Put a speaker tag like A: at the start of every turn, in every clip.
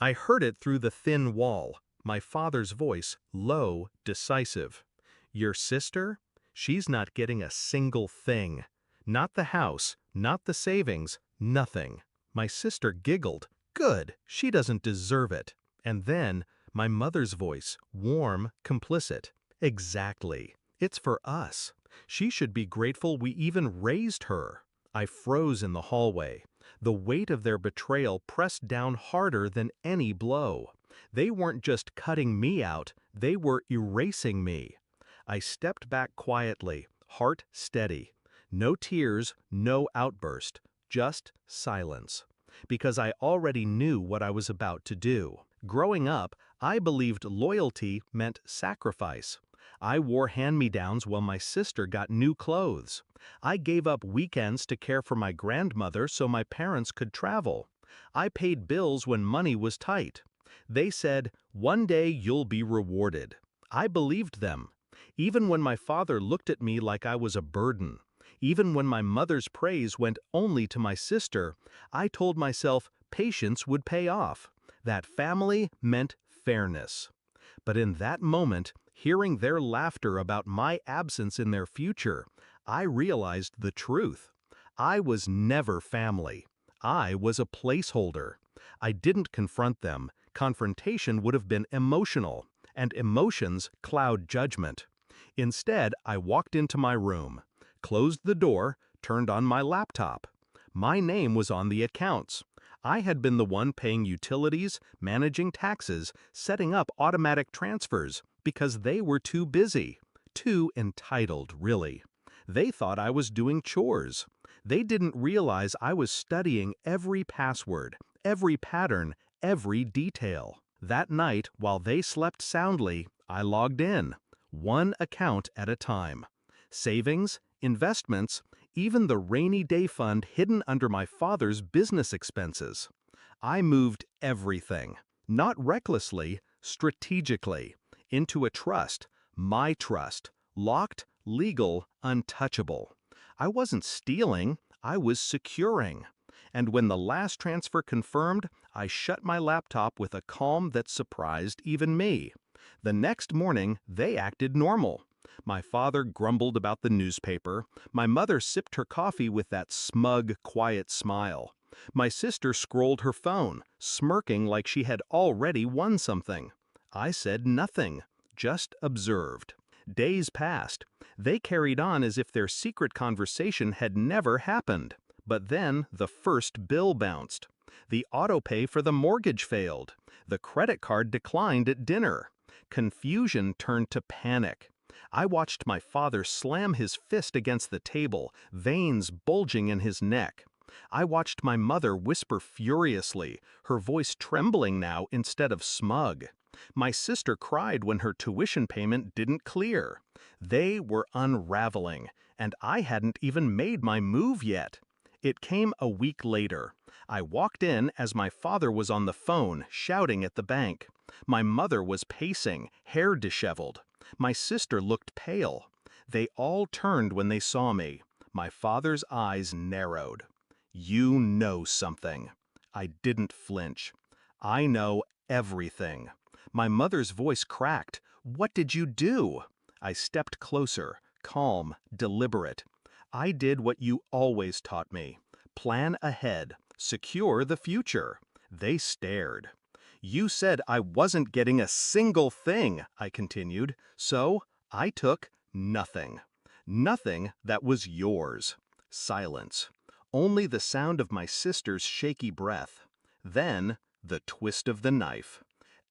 A: I heard it through the thin wall, my father's voice, low, decisive. Your sister? She's not getting a single thing. Not the house, not the savings, nothing. My sister giggled. Good, she doesn't deserve it. And then, my mother's voice, warm, complicit. Exactly. It's for us. She should be grateful we even raised her. I froze in the hallway. The weight of their betrayal pressed down harder than any blow. They weren't just cutting me out, they were erasing me. I stepped back quietly, heart steady. No tears, no outburst, just silence. Because I already knew what I was about to do. Growing up, I believed loyalty meant sacrifice. I wore hand-me-downs while my sister got new clothes. I gave up weekends to care for my grandmother so my parents could travel. I paid bills when money was tight. They said, "One day you'll be rewarded." I believed them. Even when my father looked at me like I was a burden. Even when my mother's praise went only to my sister, I told myself patience would pay off. That family meant fairness. But in that moment, hearing their laughter about my absence in their future, I realized the truth. I was never family. I was a placeholder. I didn't confront them. Confrontation would have been emotional, and emotions cloud judgment. Instead, I walked into my room, closed the door, turned on my laptop. My name was on the accounts. I had been the one paying utilities, managing taxes, setting up automatic transfers, because they were too busy. Too entitled, really. They thought I was doing chores. They didn't realize I was studying every password, every pattern, every detail. That night, while they slept soundly, I logged in, one account at a time. Savings, investments, even the rainy day fund hidden under my father's business expenses. I moved everything, not recklessly, strategically, into a trust, my trust, locked, legal, untouchable. I wasn't stealing, I was securing. And when the last transfer confirmed, I shut my laptop with a calm that surprised even me. The next morning, they acted normal. My father grumbled about the newspaper. My mother sipped her coffee with that smug, quiet smile. My sister scrolled her phone, smirking like she had already won something. I said nothing, just observed. Days passed. They carried on as if their secret conversation had never happened. But then the first bill bounced. The autopay for the mortgage failed. The credit card declined at dinner. Confusion turned to panic. I watched my father slam his fist against the table, veins bulging in his neck. I watched my mother whisper furiously, her voice trembling now instead of smug. My sister cried when her tuition payment didn't clear. They were unraveling, and I hadn't even made my move yet. It came a week later. I walked in as my father was on the phone, shouting at the bank. My mother was pacing, hair disheveled. My sister looked pale. They all turned when they saw me. My father's eyes narrowed. "You know something." I didn't flinch. "I know everything." My mother's voice cracked. "What did you do?" I stepped closer, calm, deliberate. "I did what you always taught me. Plan ahead. Secure the future." They stared. "You said I wasn't getting a single thing," I continued, "so I took nothing. Nothing that was yours." Silence. Only the sound of my sister's shaky breath. Then, the twist of the knife.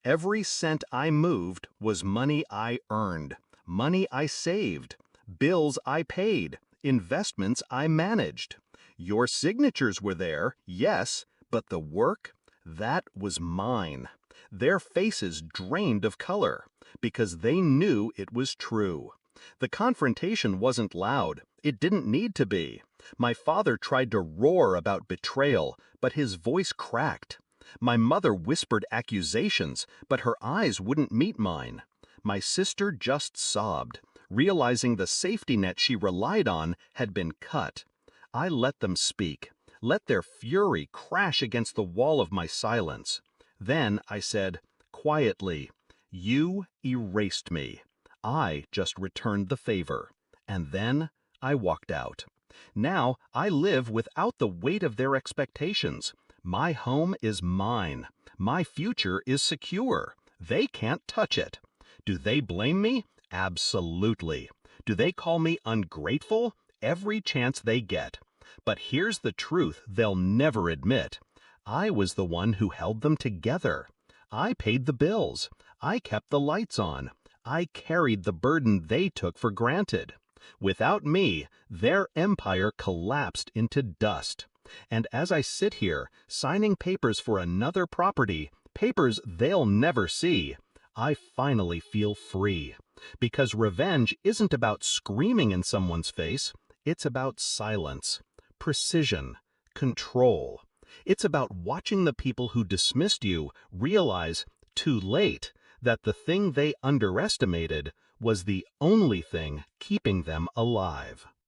A: Every cent I moved was money I earned, money I saved, bills I paid, investments I managed. Your signatures were there, yes, but the work? That was mine. Their faces drained of color, because they knew it was true. The confrontation wasn't loud. It didn't need to be. My father tried to roar about betrayal, but his voice cracked. My mother whispered accusations, but her eyes wouldn't meet mine. My sister just sobbed, realizing the safety net she relied on had been cut. I let them speak, let their fury crash against the wall of my silence. Then I said, quietly, "You erased me. I just returned the favor." And then I walked out. Now I live without the weight of their expectations. My home is mine. My future is secure. They can't touch it. Do they blame me? Absolutely. Do they call me ungrateful? Every chance they get. But here's the truth they'll never admit. I was the one who held them together. I paid the bills. I kept the lights on. I carried the burden they took for granted. Without me, their empire collapsed into dust. And as I sit here, signing papers for another property, papers they'll never see, I finally feel free. Because revenge isn't about screaming in someone's face, it's about silence, precision, control. It's about watching the people who dismissed you realize, too late, that the thing they underestimated was the only thing keeping them alive.